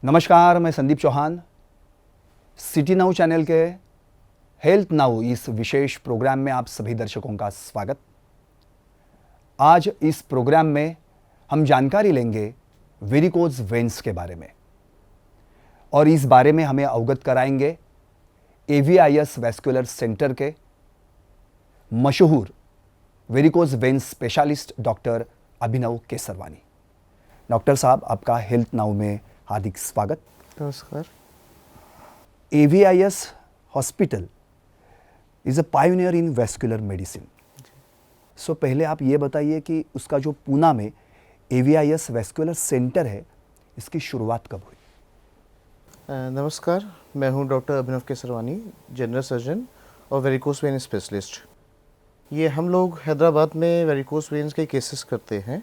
नमस्कार, मैं Sandeep Chauhan. City Now channel के हेल्थ नाउ इस विशेष प्रोग्राम में आप सभी दर्शकों का स्वागत। आज इस प्रोग्राम में हम जानकारी लेंगे वेरिकोज वेन्स के बारे में और इस बारे में हमें अवगत कराएंगे एवीआईएस वैस्कुलर सेंटर के मशहूर varicose veins specialist doctor Abhinav Kesarwani. Doctor साहब, आपका हेल्थ नाउ में हार्दिक स्वागत। नमस्कार। AVIS hospital is a pioneer in vascular medicine. So पहले आप ये बताइए कि उसका जो पूना में AVIS वैस्कुलर सेंटर है, इसकी शुरुआत कब हुई? नमस्कार, मैं हूं doctor Abhinav Kesarwani, general surgeon और वेरिकोस वेन स्पेशलिस्ट। ये हम लोग हैदराबाद में वेरिकोस वेन्स के केसेस करते हैं।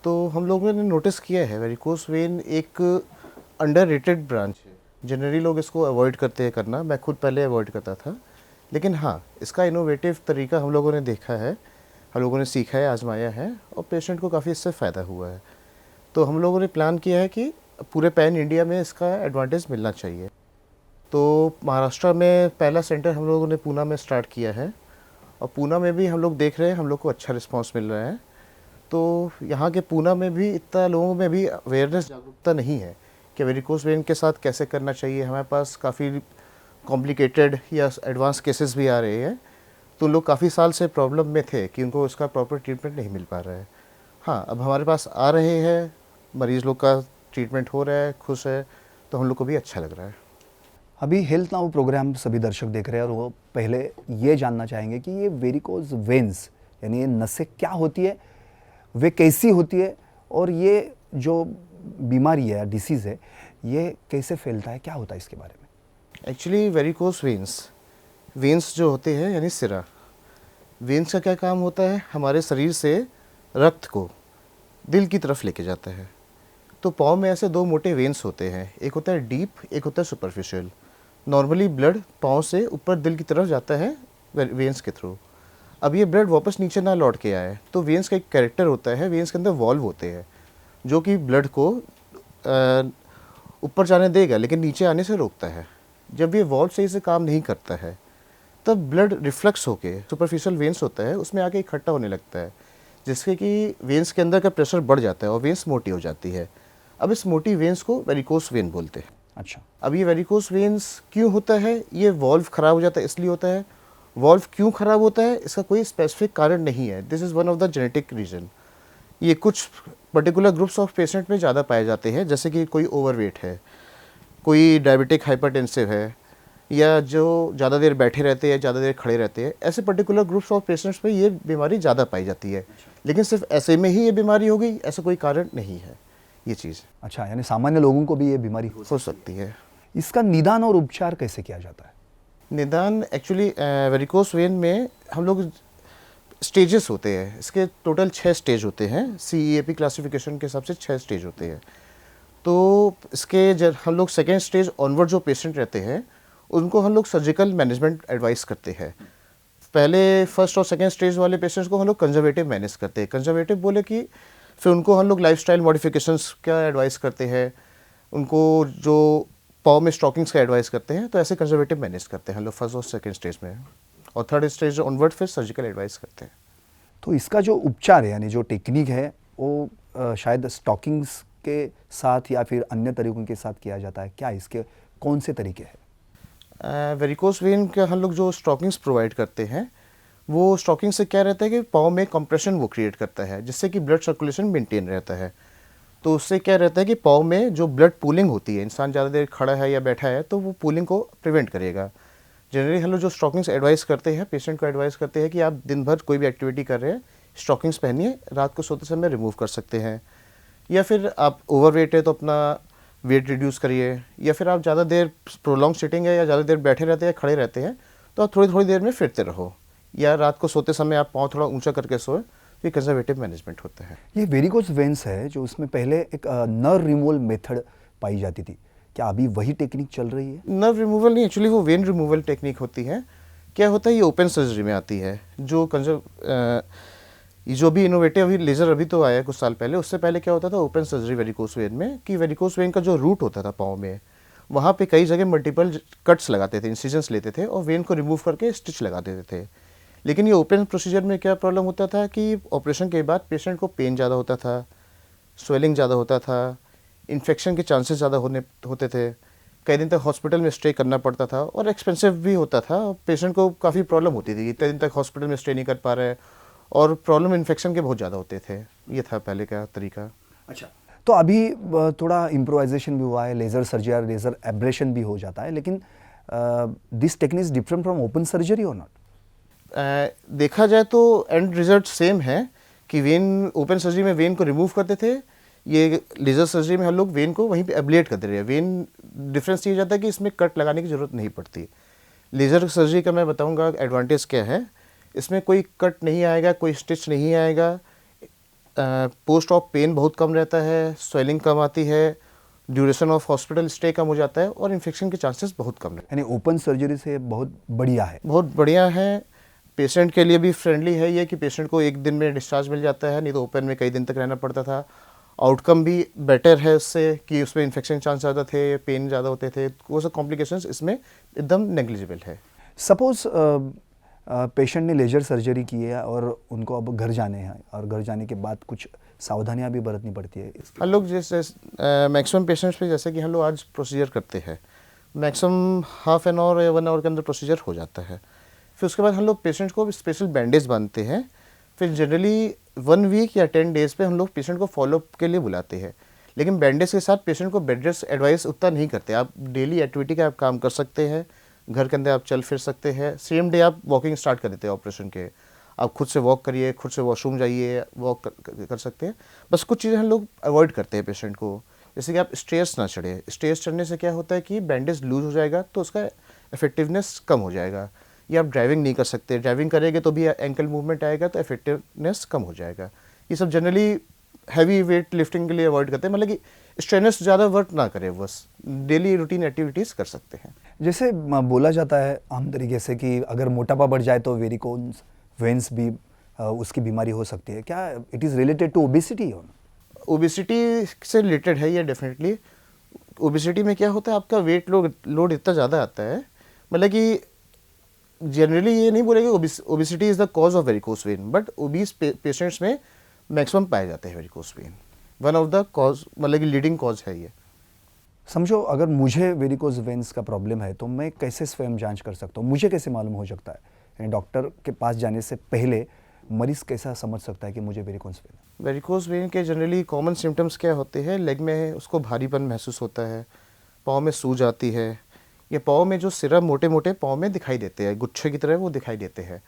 तो हम लोगों ने नोटिस किया है वेरिकोस वेन एक अंडररेटेड ब्रांच है। जनरली लोग इसको अवॉइड करते हैं करना, मैं खुद पहले अवॉइड करता था, लेकिन हाँ, इसका इनोवेटिव तरीका हम लोगों ने देखा है, हम लोगों ने सीखा है, आजमाया है और पेशेंट को काफ़ी इससे फ़ायदा हुआ है। तो हम लोगों ने प्लान किया है कि पूरे पैन इंडिया में इसका एडवांटेज मिलना चाहिए। तो महाराष्ट्र में पहला सेंटर हम लोगों ने पूना में स्टार्ट किया है और पूना में भी हम लोग देख रहे हैं, हम लोग को अच्छा रिस्पांस मिल रहा है। तो यहाँ के पूना में भी इतना लोगों में भी अवेयरनेस, जागरूकता नहीं है कि वेरिकोस वेन के साथ कैसे करना चाहिए। हमारे पास काफ़ी कॉम्प्लिकेटेड या एडवांस केसेस भी आ रहे हैं, तो लोग काफ़ी साल से प्रॉब्लम में थे कि उनको उसका प्रॉपर ट्रीटमेंट नहीं मिल पा रहा है। हाँ, अब हमारे पास आ रहे हैं, मरीज़ लोग का ट्रीटमेंट हो रहा है, खुश है, तो हम लोग को भी अच्छा लग रहा है। अभी हेल्थ नाउ प्रोग्राम सभी दर्शक देख रहे हैं और वो पहले ये जानना चाहेंगे कि ये वेरिकोज वेन्स यानी ये नसें क्या होती है, वे कैसी होती है और ये जो बीमारी है, डिसीज़ है, ये कैसे फैलता है, क्या होता है इसके बारे में? एक्चुअली वेरिकोस वेन्स जो होते हैं यानी सिरा, वेन्स का क्या काम होता है, हमारे शरीर से रक्त को दिल की तरफ लेके जाता है। तो पाँव में ऐसे दो मोटे वेन्स होते हैं, एक होता है डीप, एक होता है सुपरफिशियल। नॉर्मली ब्लड पाँव से ऊपर दिल की तरफ जाता है वेन्स के थ्रू। अब ये ब्लड वापस नीचे ना लौट के आए, तो वेन्स का एक कैरेक्टर होता है, वेन्स के अंदर वॉल्व होते हैं जो कि ब्लड को ऊपर जाने देगा लेकिन नीचे आने से रोकता है। जब ये वॉल्व सही से काम नहीं करता है तब ब्लड रिफ्लक्स होके सुपरफिशियल वेन्स होता है, उसमें आके इकट्ठा होने लगता है, जिससे कि वेन्स के अंदर का प्रेशर बढ़ जाता है और वेन्स मोटी हो जाती है। अब इस मोटी वेन्स को वेरिकोस वेन बोलते हैं। अच्छा, अब ये वेरिकोस वेन्स क्यों होता है? ये वॉल्व खराब हो जाता है इसलिए होता है। वॉल्व क्यों खराब होता है, इसका कोई स्पेसिफिक कारण नहीं है। This is one of the genetic region. ये कुछ पर्टिकुलर ग्रुप्स ऑफ पेशेंट में ज़्यादा पाए जाते हैं, जैसे कि कोई ओवरवेट है, कोई डायबिटिक हाइपरटेंसिव है, या जो ज़्यादा देर बैठे रहते हैं, ज़्यादा देर खड़े रहते हैं, ऐसे पर्टिकुलर ग्रुप्स ऑफ पेशेंट्स में ये बीमारी ज़्यादा पाई जाती है। लेकिन सिर्फ ऐसे में ही ये बीमारी हो गई, ऐसा कोई कारण नहीं है ये चीज़। अच्छा, यानी सामान्य लोगों को भी ये बीमारी हो सकती है। इसका निदान और उपचार कैसे किया जाता है? निदान एक्चुअली वेरिकोस वेन में हम लोग स्टेजेस होते हैं, इसके टोटल 6 स्टेज होते हैं। CEAP क्लासिफिकेशन के हिसाब से 6 स्टेज होते हैं। तो इसके जब हम लोग सेकेंड स्टेज ऑनवर्ड जो पेशेंट रहते हैं उनको हम लोग सर्जिकल मैनेजमेंट एडवाइस करते हैं। पहले फर्स्ट और सेकेंड स्टेज वाले पेशेंट्स को हम लोग कंजर्वेटिव मैनेज करते हैं। कंजर्वेटिव बोले कि फिर उनको हम लोग लाइफस्टाइल मॉडिफिकेशंस का एडवाइस करते हैं, उनको जो पाँव में स्टॉकिंग्स का एडवाइस करते हैं। तो ऐसे कंजर्वेटिव मैनेज करते हैं हम लोग फर्स्ट और सेकेंड स्टेज में, और थर्ड स्टेज ऑनवर्ड फिर सर्जिकल एडवाइस करते हैं। तो इसका जो उपचार है यानी जो टेक्निक है वो शायद स्टॉकिंग्स के साथ या फिर अन्य तरीकों के साथ किया जाता है, क्या इसके कौन से तरीके हैं? वेरिकोस वेन का हम लोग जो स्टॉकिंग्स प्रोवाइड करते हैं, वो स्टॉकिंग से क्या रहता है कि पाँव में कंप्रेशन वो क्रिएट करता है, जिससे कि ब्लड सर्कुलेशन मेंटेन रहता है। तो उससे क्या रहता है कि पाँव में जो ब्लड पूलिंग होती है, इंसान ज़्यादा देर खड़ा है या बैठा है तो वो पूलिंग को प्रिवेंट करेगा। जनरली हम लोग जो स्टॉकिंग्स एडवाइस करते हैं, पेशेंट को एडवाइस करते हैं कि आप दिन भर कोई भी एक्टिविटी कर रहे हैं, स्टॉकिंग्स पहनिए, रात को सोते समय रिमूव कर सकते हैं। या फिर आप ओवरवेट है तो अपना वेट रिड्यूस करिए, या फिर आप ज़्यादा देर प्रोलॉन्ग सिटिंग है या ज़्यादा देर बैठे रहते हैं, खड़े रहते हैं, तो आप थोड़ी थोड़ी देर में फिरते रहो, या रात को सोते समय आप पाँव थोड़ा ऊंचा करके सोए। ये कंजर्वेटिव मैनेजमेंट होता है। ये वेरिकोज वेन्स है जो उसमें पहले एक नर्व रिमूवल मेथड पाई जाती थी, क्या अभी वही टेक्निक चल रही है? नर्व रिमूवल नहीं, एक्चुअली वो वेन रिमूवल टेक्निक होती है। क्या होता है, ये ओपन सर्जरी में आती है। जो ये जो भी इनोवेटिव अभी लेज़र अभी तो आया है कुछ साल पहले, उससे पहले क्या होता था ओपन सर्जरी वेरिकोस वेन में, कि वेरिकोस वेन का जो रूट होता था पाँव में, वहाँ पे कई जगह मल्टीपल कट्स लगाते थे, इंसिजन्स लेते थे और वेन को रिमूव करके स्टिच लगा देते थे। लेकिन ये ओपन प्रोसीजर में क्या प्रॉब्लम होता था कि ऑपरेशन के बाद पेशेंट को पेन ज़्यादा होता था, स्वेलिंग ज़्यादा होता था, इन्फेक्शन के चांसेस ज़्यादा होते थे, कई दिन तक हॉस्पिटल में स्टे करना पड़ता था और एक्सपेंसिव भी होता था। पेशेंट को काफ़ी प्रॉब्लम होती थी, इतने दिन तक हॉस्पिटल में स्टे नहीं कर पा रहे, और प्रॉब्लम इन्फेक्शन के बहुत ज़्यादा होते थे। ये था पहले का तरीका। अच्छा, तो अभी थोड़ा इम्प्रोवाइजेशन भी हुआ है, लेज़र सर्जरी और लेज़र एब्रेशन भी हो जाता है, लेकिन this technique is different from open surgery और नॉट? देखा जाए तो एंड रिजल्ट सेम है कि वेन ओपन सर्जरी में वेन को रिमूव करते थे, ये लेज़र सर्जरी में हम लोग वेन को वहीं पे एब्लेट कर दे रहे हैं। वेन डिफरेंस ये जाता है कि इसमें कट लगाने की ज़रूरत नहीं पड़ती। लेज़र सर्जरी का मैं बताऊंगा एडवांटेज क्या है। इसमें कोई कट नहीं आएगा, कोई स्टिच नहीं आएगा, पोस्ट ऑफ पेन बहुत कम रहता है, स्वेलिंग कम आती है, ड्यूरेशन ऑफ हॉस्पिटल स्टे कम हो जाता है और इन्फेक्शन के चांसेस बहुत कम रहते हैं। यानी ओपन सर्जरी से बहुत बढ़िया है। बहुत बढ़िया है, पेशेंट के लिए भी फ्रेंडली है ये कि पेशेंट को एक दिन में डिस्चार्ज मिल जाता है, नहीं तो ओपन में कई दिन तक रहना पड़ता था। आउटकम भी बेटर है उससे, कि उसमें इन्फेक्शन चांस ज़्यादा थे, पेन ज़्यादा होते थे, वो सब कॉम्प्लिकेशंस इसमें एकदम नेग्लिजिबल है। सपोज पेशेंट ने लेजर सर्जरी की है और उनको अब घर जाने हैं, और घर जाने के बाद कुछ सावधानियां भी बरतनी पड़ती है। हम लोग जैसे मैक्सिमम पेशेंट्स पे जैसे कि हम लोग आज प्रोसीजर करते हैं, मैक्सिमम हाफ एन आवर या 1 आवर के अंदर प्रोसीजर हो जाता है। फिर उसके बाद हम लोग पेशेंट को स्पेशल बैंडेज बांधते हैं। फिर जनरली 1 वीक या 10 डेज़ पे हम लोग पेशेंट को फॉलोअप के लिए बुलाते हैं। लेकिन बैंडेज के साथ पेशेंट को बेड रेस्ट एडवाइस उतना नहीं करते। आप डेली एक्टिविटी का आप काम कर सकते हैं, घर के अंदर आप चल फिर सकते हैं, सेम डे आप वॉकिंग स्टार्ट कर देते हैं ऑपरेशन के। आप खुद से वॉक करिए, खुद से वॉशरूम जाइए, वॉक कर सकते हैं। बस कुछ चीज़ें हम लोग अवॉइड करते हैं पेशेंट को, जैसे कि आप स्टेयर्स ना चढ़े। स्टेयर्स चढ़ने से क्या होता है कि बैंडेज लूज हो जाएगा तो उसका इफेक्टिवनेस कम हो जाएगा। या आप ड्राइविंग नहीं कर सकते, ड्राइविंग करेंगे तो भी एंकल मूवमेंट आएगा तो इफेक्टिवनेस कम हो जाएगा। ये सब जनरली हैवी वेट लिफ्टिंग के लिए अवॉइड करते हैं, मतलब कि स्ट्रेनर्स ज़्यादा वर्क ना करें, बस डेली रूटीन एक्टिविटीज़ कर सकते हैं। जैसे बोला जाता है आम तरीके से कि अगर मोटापा बढ़ जाए तो वेरिकोस वेन्स भी उसकी बीमारी हो सकती है। क्या it is related to obesity? Obesity से रिलेटेड है ये डेफिनेटली। ओबेसिटी में क्या होता है, आपका वेट लोड इतना ज़्यादा आता है, मतलब कि जनरली ये नहीं बोलेंगे obesity is the cause of varicose when, but obese patients में मैक्सिमम पाए जाते हैं varicose when. One of the cause, मतलब कि लीडिंग कॉज है ये। समझो अगर मुझे वेरिकोस वेन्स का प्रॉब्लम है तो मैं कैसे स्वयं जांच कर सकता हूँ? मुझे कैसे मालूम हो सकता है? यानी डॉक्टर के पास जाने से पहले मरीज कैसा समझ सकता है कि मुझे वेरिकोस वेन है? वेरिकोस वेन के जनरली कॉमन सिम्टम्स क्या होते हैं? लेग में उसको भारीपन महसूस होता है, पाँव में सूज आती है, या पाँव में जो सिरा मोटे मोटे पाँव में दिखाई देते हैं, गुच्छे की तरह वो दिखाई देते हैं,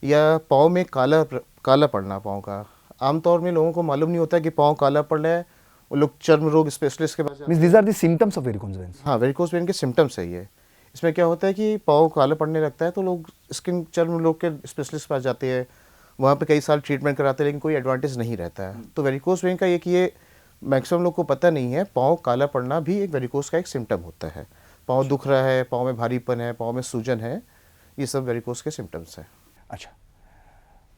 या पाँव में काला पड़ना पाँव का। आमतौर में लोगों को मालूम नहीं होता कि पाँव काला पड़ रहा है, वो लोग चर्म रोग स्पेशलिस्ट के पास means these are the symptoms of varicose veins. हाँ, वेरिकोस वेन के सिम्टम्स है ये। इसमें क्या होता है कि पाँव काला पड़ने लगता है तो लोग स्किन चर्म रोग के स्पेशलिस्ट के पास जाते हैं, वहाँ पे कई साल ट्रीटमेंट कराते हैं, लेकिन कोई एडवांटेज नहीं रहता है। तो वेरिकोस वेन का ये मैक्सिमम लोग को पता नहीं है, पाँव काला पड़ना भी एक वेरिकोस का एक सिम्टम होता है। पाँव दुख रहा है, पाँव में भारीपन है, पाँव में सूजन है, ये सब वेरिकोस के सिम्टम्स हैं। अच्छा,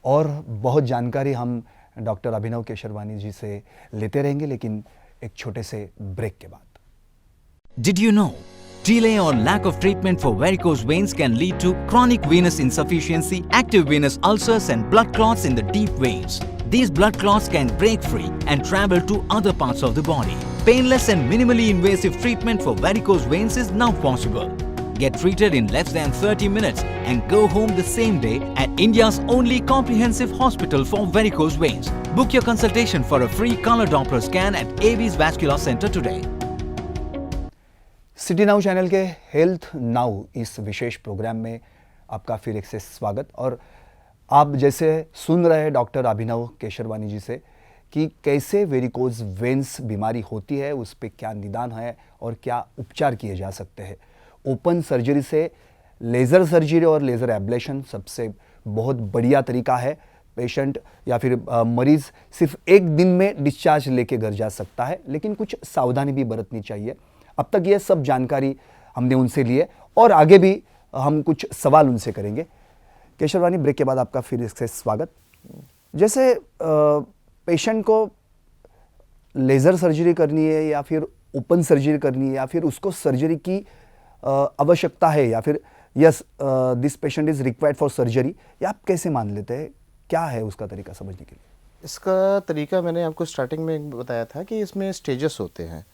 और बहुत जानकारी हम डॉक्टर अभिनव केशरवानी जी से लेते रहेंगे, लेकिन एक छोटे से ब्रेक के बाद। Did you know? Delay or lack of treatment for varicose veins can lead to chronic venous insufficiency, active venous ulcers and blood clots in the deep veins. These blood clots can break free and travel to other parts of the body. Painless and minimally invasive treatment for varicose veins is now possible. Get treated in less than 30 minutes and go home the same day at India's only comprehensive hospital for varicose veins. Book your consultation for a free color Doppler scan at AV's Vascular Center today. City Now channel के Health Now इस विशेष programme में आपका फिर एक से स्वागत। और आप जैसे सुन रहे हैं डॉक्टर अभिनव केशरवानी जी से कि कैसे वेरिकोज वेन्स बीमारी होती है, उस पर क्या निदान है और क्या उपचार किए जा सकते हैं। ओपन सर्जरी से लेज़र सर्जरी और लेज़र एब्लेशन सबसे बहुत बढ़िया तरीका है। पेशेंट या फिर मरीज़ सिर्फ एक दिन में डिस्चार्ज लेके घर जा सकता है, लेकिन कुछ सावधानी भी बरतनी चाहिए। अब तक ये सब जानकारी हमने उनसे ली है और आगे भी हम कुछ सवाल उनसे करेंगे। केशरवानी, ब्रेक के बाद आपका फिर से स्वागत। जैसे पेशेंट को लेज़र सर्जरी करनी है या फिर ओपन सर्जरी करनी है या फिर उसको सर्जरी की आवश्यकता है या फिर yes this patient is required for surgery, या आप कैसे मान लेते हैं, क्या है उसका तरीका समझने के लिए? इसका तरीका मैंने आपको स्टार्टिंग में बताया था कि इसमें स्टेजेस होते हैं।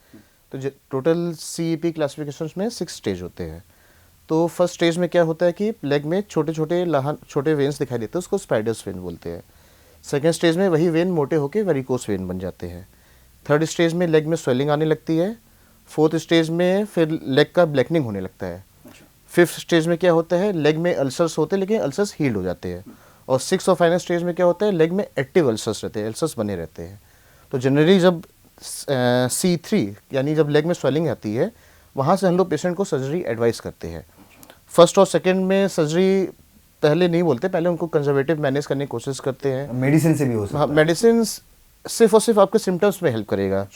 तो टोटल CEP क्लासिफिकेशन में 6 स्टेज होते हैं। तो फर्स्ट स्टेज में क्या होता है कि लेग में छोटे वेन्स दिखाई देते हैं, उसको स्पाइडर्स वेन बोलते हैं। सेकेंड स्टेज में वही वेन मोटे होकर वेरिकोस वेन बन जाते हैं। थर्ड स्टेज में लेग में स्वेलिंग आने लगती है। फोर्थ स्टेज में फिर लेग का ब्लैकनिंग होने लगता है। फिफ्थ स्टेज में क्या होता है, लेग में अल्सर्स होते हैं लेकिन अल्सर्स हील्ड हो जाते हैं। और सिक्स और फाइनल स्टेज में क्या होता है, लेग में एक्टिव अल्सर्स रहते हैं, अल्सर्स बने रहते हैं। तो जनरली जब C3 यानी जब लेग में स्वेलिंग आती है, वहाँ से हम लोग पेशेंट को सर्जरी एडवाइस करते हैं। फर्स्ट और सेकेंड में सर्जरी पहले नहीं बोलते, पहले उनको कंजर्वेटिव मैनेज करने की कोशिश करते हैं। मेडिसिन से भी हो सकता हाँ, है? मेडिसिन सिर्फ और सिर्फ आपके सिम्टम्स में हेल्प करेगा।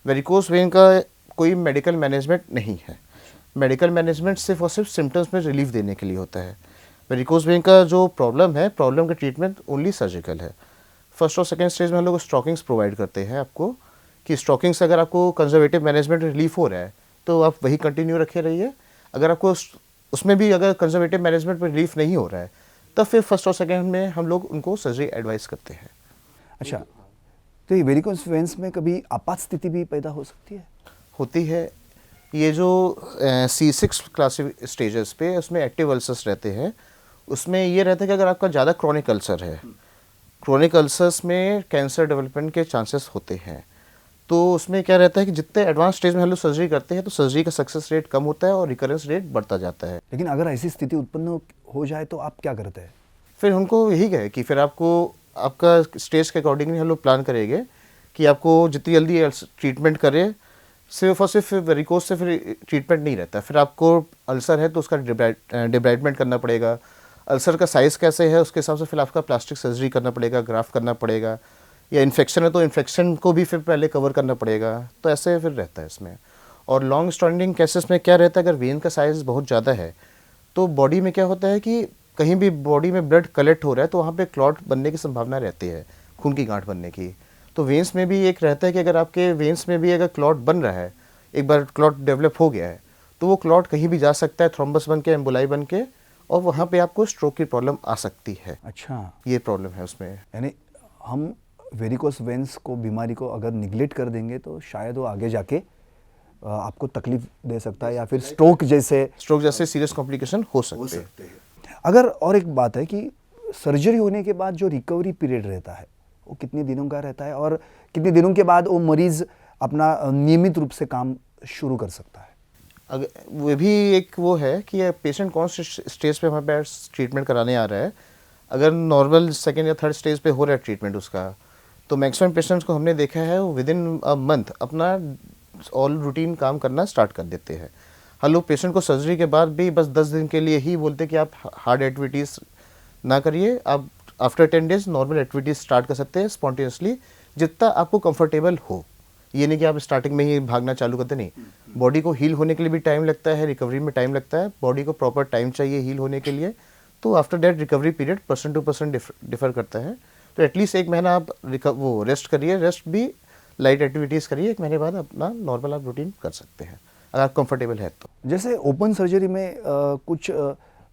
वेरिकोस वेन का कोई मेडिकल मैनेजमेंट नहीं है। मेडिकल मैनेजमेंट सिर्फ और सिर्फ सिम्टम्स में रिलीफ देने के लिए होता है। वेरिकोस वेन का जो प्रॉब्लम है, प्रॉब्लम का ट्रीटमेंट ओनली सर्जिकल है। फर्स्ट और सेकेंड स्टेज में हम लोग स्टॉकिंग्स प्रोवाइड करते हैं आपको, कि स्टॉकिंग्स अगर आपको कंजर्वेटिव मैनेजमेंट रिलीफ हो रहा है तो आप वही कंटिन्यू रखे रहिए। अगर आपको उसमें भी अगर कंजर्वेटिव मैनेजमेंट में रिलीफ नहीं हो रहा है, तब फिर फर्स्ट और सेकेंड में हम लोग उनको सर्जरी एडवाइस करते हैं। अच्छा, तो ये वेरिकोस वेन्स में कभी आपात स्थिति भी पैदा हो सकती है? होती है। ये जो C6 क्लासिक स्टेजेस पे उसमें एक्टिव अल्सर्स रहते हैं, उसमें ये रहता है कि अगर आपका ज़्यादा क्रोनिक अल्सर है, क्रोनिक अल्सर्स में कैंसर डेवलपमेंट के चांसेस होते हैं। तो उसमें क्या रहता है कि जितने एडवांस स्टेज में हम लोग सर्जरी करते हैं तो सर्जरी का सक्सेस रेट कम होता है और रिकरेंस रेट बढ़ता जाता है। लेकिन अगर ऐसी स्थिति उत्पन्न हो जाए तो आप क्या करते हैं? फिर उनको यही है कि फिर आपको आपका स्टेज के अकॉर्डिंगली हम लोग प्लान करेंगे कि आपको जितनी जल्दी ट्रीटमेंट करें। सिर्फ और सिर्फ वेरिकोस से फिर ट्रीटमेंट नहीं रहता, फिर आपको अल्सर है तो उसका डिब्राइडमेंट करना पड़ेगा। अल्सर का साइज़ कैसे है उसके हिसाब से फिर आपका प्लास्टिक सर्जरी करना पड़ेगा, ग्राफ्ट करना पड़ेगा, या इन्फेक्शन है तो इन्फेक्शन को भी फिर पहले कवर करना पड़ेगा। तो ऐसे फिर रहता है इसमें। और लॉन्ग स्टैंडिंग केसेस में क्या रहता है, अगर वेन का साइज़ बहुत ज़्यादा है तो बॉडी में क्या होता है कि कहीं भी बॉडी में ब्लड कलेक्ट हो रहा है तो वहाँ पे क्लॉट बनने की संभावना रहती है, खून की गांठ बनने की। तो वेन्स में भी एक रहता है कि अगर आपके वेन्स में भी अगर क्लॉट बन रहा है, एक बार क्लॉट डेवलप हो गया है, तो वो क्लॉट कहीं भी जा सकता है, थ्रोम्बस बन के, एम्बोलाई बन के, और वहाँ पे आपको स्ट्रोक की प्रॉब्लम आ सकती है। अच्छा, ये प्रॉब्लम है उसमें। यानी हम वेरिकोस वेन्स को, बीमारी को अगर निगलेक्ट कर देंगे तो शायद वो आगे जाके आपको तकलीफ दे सकता है या फिर स्ट्रोक जैसे सीरियस कॉम्प्लिकेशन हो सकते हैं। अगर और एक बात है कि सर्जरी होने के बाद जो रिकवरी पीरियड रहता है वो कितने दिनों का रहता है और कितने दिनों के बाद वो मरीज अपना नियमित रूप से काम शुरू कर सकता है? अगर वो भी एक वो है कि पेशेंट कौन से स्टेज पे हमारे पास ट्रीटमेंट कराने आ रहा है। अगर नॉर्मल सेकेंड या थर्ड स्टेज पे हो रहा है ट्रीटमेंट उसका, तो मैक्सिमम पेशेंट्स को हमने देखा है वो विद इन अ मंथ अपना ऑल रूटीन काम करना स्टार्ट कर देते हैं। हम लोग पेशेंट को सर्जरी के बाद भी बस 10 दिन के लिए ही बोलते हैं कि आप हार्ड एक्टिविटीज़ ना करिए, आप after 10 days normal activities start कर सकते हैं स्पॉन्टेनियसली, जितना आपको कंफर्टेबल हो। ये नहीं कि आप स्टार्टिंग में ही भागना चालू करते, नहीं। बॉडी को हील होने के लिए भी टाइम लगता है, रिकवरी में टाइम लगता है, बॉडी को प्रॉपर टाइम चाहिए हील होने के लिए। तो after that recovery period person to person differ करता है। तो एटलीस्ट 1 महीना आप वो रेस्ट करिए, रेस्ट भी लाइट एक्टिविटीज़ करिए, 1 महीने बाद अपना नॉर्मल आप रूटीन कर सकते हैं अगर आप कंफर्टेबल है तो। जैसे ओपन सर्जरी में कुछ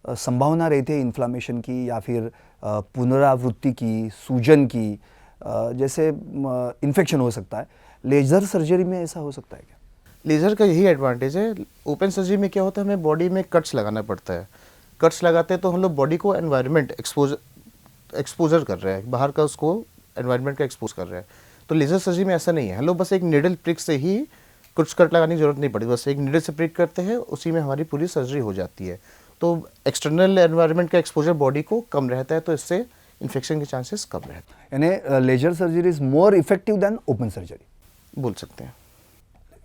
संभावना रहती है इन्फ्लामेशन की या फिर पुनरावृत्ति की, सूजन की, जैसे इन्फेक्शन हो सकता है। लेज़र सर्जरी में ऐसा हो सकता है क्या? लेज़र का यही एडवांटेज है। ओपन सर्जरी में क्या होता है, हमें बॉडी में कट्स लगाना पड़ता है। कट्स लगाते हैं तो हम लोग बॉडी को एनवायरनमेंट एक्सपोजर कर रहे हैं, बाहर का उसको एनवायरनमेंट का एक्सपोज कर रहे हैं। तो लेज़र सर्जरी में ऐसा नहीं है, हम लोग बस एक निडल प्रिक से ही, कुछ कट लगाने की जरूरत नहीं पड़ती, बस एक निडल से प्रिक करते हैं, उसी में हमारी पूरी सर्जरी हो जाती है। तो एक्सटर्नल एनवायरनमेंट का एक्सपोजर बॉडी को कम रहता है, तो इससे इन्फेक्शन के चांसेस कम रहते हैं। यानी laser surgery is more effective than open surgery बोल सकते हैं।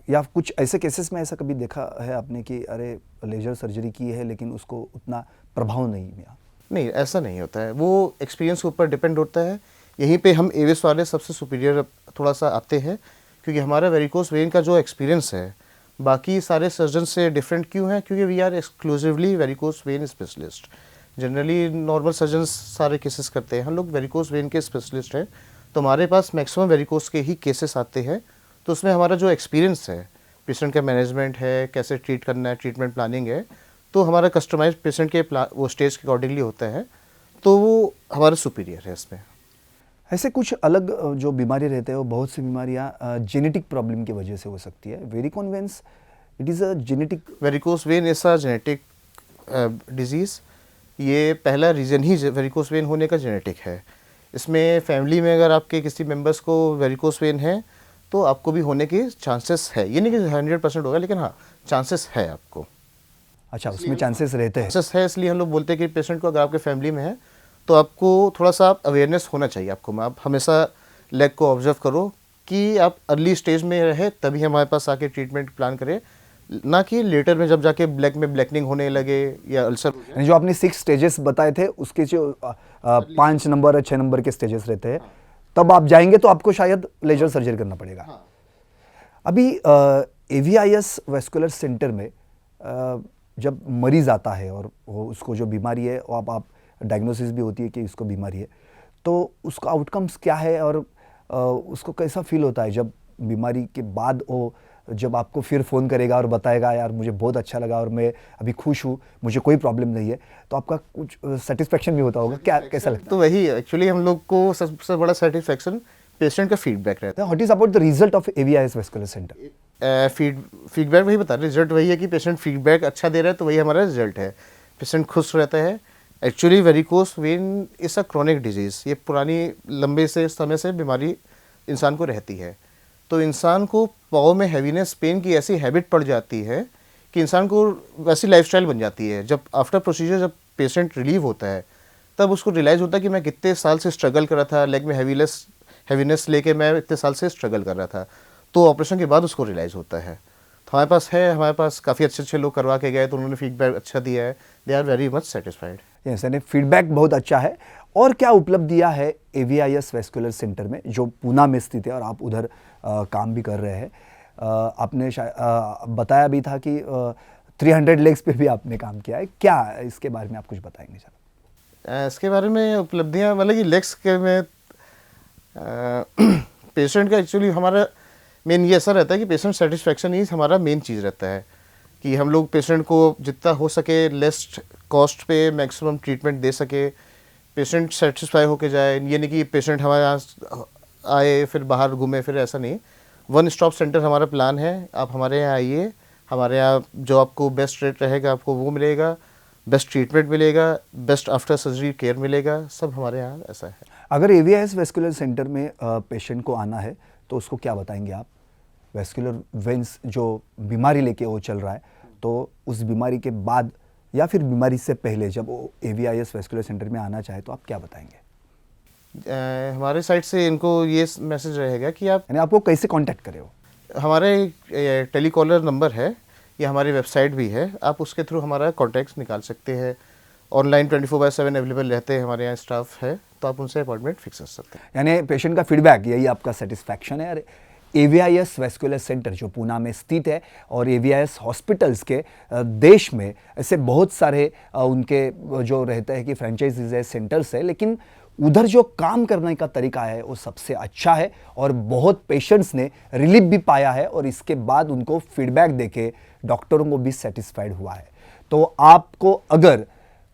या कुछ ऐसे केसेस में ऐसा कभी देखा है आपने कि अरे लेज़र सर्जरी की है लेकिन उसको उतना प्रभाव नहीं मिला? नहीं, ऐसा नहीं होता है, वो एक्सपीरियंस के ऊपर डिपेंड होता है। यहीं पे हम एविस वाले सबसे सुपीरियर थोड़ा सा आते हैं, क्योंकि हमारा वेरिकोस वेन का जो एक्सपीरियंस है बाकी सारे सर्जन से डिफरेंट क्यों है, क्योंकि we are exclusively varicose vein specialist. Generally normal surgeons सारे केसेस करते हैं, हम लोग वेरिकोस वेन के स्पेशलिस्ट हैं, तो हमारे पास मैक्सिमम वेरिकोस के ही केसेस आते हैं। तो उसमें हमारा जो एक्सपीरियंस है, पेशेंट का मैनेजमेंट है, कैसे ट्रीट करना है, ट्रीटमेंट प्लानिंग है, तो हमारा कस्टमाइज पेशेंट के वो स्टेज के अकॉर्डिंगली होता है, तो वो हमारा सुपीरियर है इसमें। ऐसे कुछ अलग जो बीमारी रहते हैं वो बहुत सी बीमारियां जेनेटिक प्रॉब्लम की वजह से हो सकती है। Varicose veins it is a genetic. Varicose when is a genetic disease. ये पहला रीज़न ही वेरिकोस वेन होने का जेनेटिक है। इसमें फैमिली में अगर आपके किसी मेंबर्स को वेरिकोस वेन है तो आपको भी होने के चांसेस है। ये नहीं कि 100% होगा, लेकिन हाँ चांसेस है आपको। अच्छा, उसमें चांसेस रहते हैं। चांसेस है, इसलिए हम लोग बोलते हैं कि पेशेंट को अगर आपके फैमिली में है तो आपको थोड़ा सा अवेयरनेस होना चाहिए आपको। आप हमेशा लेग को ऑब्जर्व करो कि आप अर्ली स्टेज में रहे तभी हमारे पास आके ट्रीटमेंट प्लान करें, ना कि लेटर में जब जाके ब्लैक में ब्लैकनिंग होने लगे या अल्सर। यानी जो आपने 6 स्टेजेस बताए थे उसके जो 5 नंबर या 6 नंबर के स्टेजेस रहते हैं, तब आप जाएंगे तो आपको शायद लेजर सर्जरी करना पड़ेगा। अभी AVIS वेस्कुलर सेंटर में जब मरीज आता है और वो उसको जो बीमारी है वो आप डायग्नोसिस भी होती है कि इसको बीमारी है, तो उसका आउटकम्स क्या है और उसको कैसा फील होता है जब बीमारी के बाद वो जब आपको फिर फ़ोन करेगा और बताएगा यार मुझे बहुत अच्छा लगा और मैं अभी खुश हूँ, मुझे कोई प्रॉब्लम नहीं है, तो आपका कुछ सेटिस्फेक्शन भी होता होगा, क्या कैसा लगता है? तो वही एक्चुअली हम लोग को सबसे बड़ा सेटिस्फेक्शन पेशेंट का फीडबैक रहता what is about the result of AVIS vascular centre? है। फीडबैक वही बता रहे, रिजल्ट वही है कि पेशेंट फीडबैक अच्छा दे रहा है, तो वही हमारा रिजल्ट है। पेशेंट खुश रहता है। Actually varicose when is a chronic disease. ये पुरानी लंबे से समय से बीमारी इंसान को रहती है, तो इंसान को पाँव में हैवीनेस, पेन की ऐसी हैबिट पड़ जाती है कि इंसान को वैसी लाइफस्टाइल बन जाती है। जब आफ्टर प्रोसीजर जब पेशेंट रिलीव होता है तब उसको रियलाइज़ होता है कि मैं कितने साल से स्ट्रगल कर रहा था, लेग में हैवीनेस लेके मैं इतने साल से स्ट्रगल कर रहा था, तो ऑपरेशन के बाद उसको रियलाइज़ होता है। तो हमारे पास काफ़ी अच्छे लोग करवा के गए तो उन्होंने फीडबैक अच्छा दिया है। They are very much satisfied. Yes, यानी फीडबैक बहुत अच्छा है। और क्या उपलब्धियां है AVIS वेस्कुलर सेंटर में जो पूना में स्थित है और आप उधर काम भी कर रहे हैं? आपने बताया भी था कि 300 लेग्स पे भी आपने काम किया है, क्या इसके बारे में आप कुछ बताएंगे सर? इसके बारे में उपलब्धियाँ मतलब कि लेग्स के में पेशेंट का एक्चुअली हमारा मेन ये ऐसा रहता है कि पेशेंट सेटिस्फेक्शन ही हमारा मेन चीज़ रहता है कि हम लोग पेशेंट को जितना हो सके लेस कॉस्ट पे मैक्सिमम ट्रीटमेंट दे सके, पेशेंट सेटिस्फाई होके जाए। ये नहीं कि पेशेंट हमारे यहाँ आए फिर बाहर घूमे फिर, ऐसा नहीं। वन स्टॉप सेंटर हमारा प्लान है। आप हमारे यहाँ आइए, हमारे यहाँ जो आपको बेस्ट रेट रहेगा आपको वो मिलेगा, बेस्ट ट्रीटमेंट मिलेगा, बेस्ट आफ्टर सर्जरी केयर मिलेगा, सब हमारे यहाँ ऐसा है। अगर AVIS वेस्कुलर सेंटर में पेशेंट को आना है तो उसको क्या बताएंगे आप? वेस्कुलर वेन्स जो बीमारी लेके वो चल रहा है, तो उस बीमारी के बाद या फिर बीमारी से पहले जब वो AVIS वेस्कुलर सेंटर में आना चाहे तो आप क्या बताएंगे? हमारे साइड से इनको ये मैसेज रहेगा कि आप यानी आपको कैसे कांटेक्ट करें? वो हमारे टेलीकॉलर नंबर है या हमारी वेबसाइट भी है, आप उसके थ्रू हमारा कॉन्टैक्ट निकाल सकते हैं। ऑनलाइन 24/7 अवेलेबल रहते हैं, हमारे यहाँ स्टाफ है, तो आप उनसे अपॉइंटमेंट फिक्स कर सकते हैं। यानी पेशेंट का फीडबैक यही आपका सेटिस्फैक्शन है। और AVIS वेस्कुलर सेंटर जो पूना में स्थित है और AVIS हॉस्पिटल्स के देश में ऐसे बहुत सारे उनके जो रहते हैं कि फ्रेंचाइजीज है, सेंटर्स है, लेकिन उधर जो काम करने का तरीका है वो सबसे अच्छा है और बहुत पेशेंट्स ने रिलीफ भी पाया है और इसके बाद उनको फीडबैक देके डॉक्टरों को भी सेटिस्फाइड हुआ है। तो आपको अगर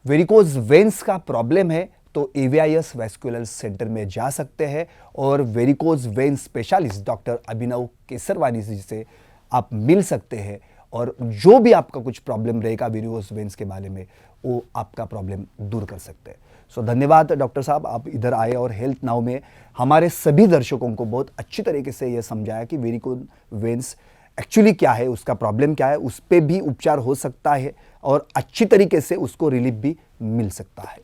वेरिकोज वेन्स का प्रॉब्लम है तो AVIS वेस्कुलर सेंटर में जा सकते हैं और varicose vein specialist doctor Abhinav Kesarwani जी से आप मिल सकते हैं और जो भी आपका कुछ प्रॉब्लम रहेगा वेरिकोज वेन्स के बारे में वो आपका प्रॉब्लम दूर कर सकते हैं। सो धन्यवाद डॉक्टर साहब, आप इधर आए और हेल्थ नाउ में हमारे सभी दर्शकों को बहुत अच्छी तरीके से ये समझाया कि वेरिकोज वेन्स एक्चुअली क्या है, उसका प्रॉब्लम क्या है, उस पर भी उपचार हो सकता है और अच्छी तरीके से उसको रिलीफ भी मिल सकता है।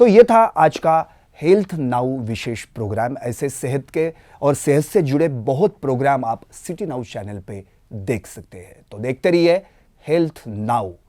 तो ये था आज का हेल्थ नाउ विशेष प्रोग्राम। ऐसे सेहत के और सेहत से जुड़े बहुत प्रोग्राम आप सिटी नाउ चैनल पे देख सकते हैं। तो देखते रहिए हेल्थ नाउ।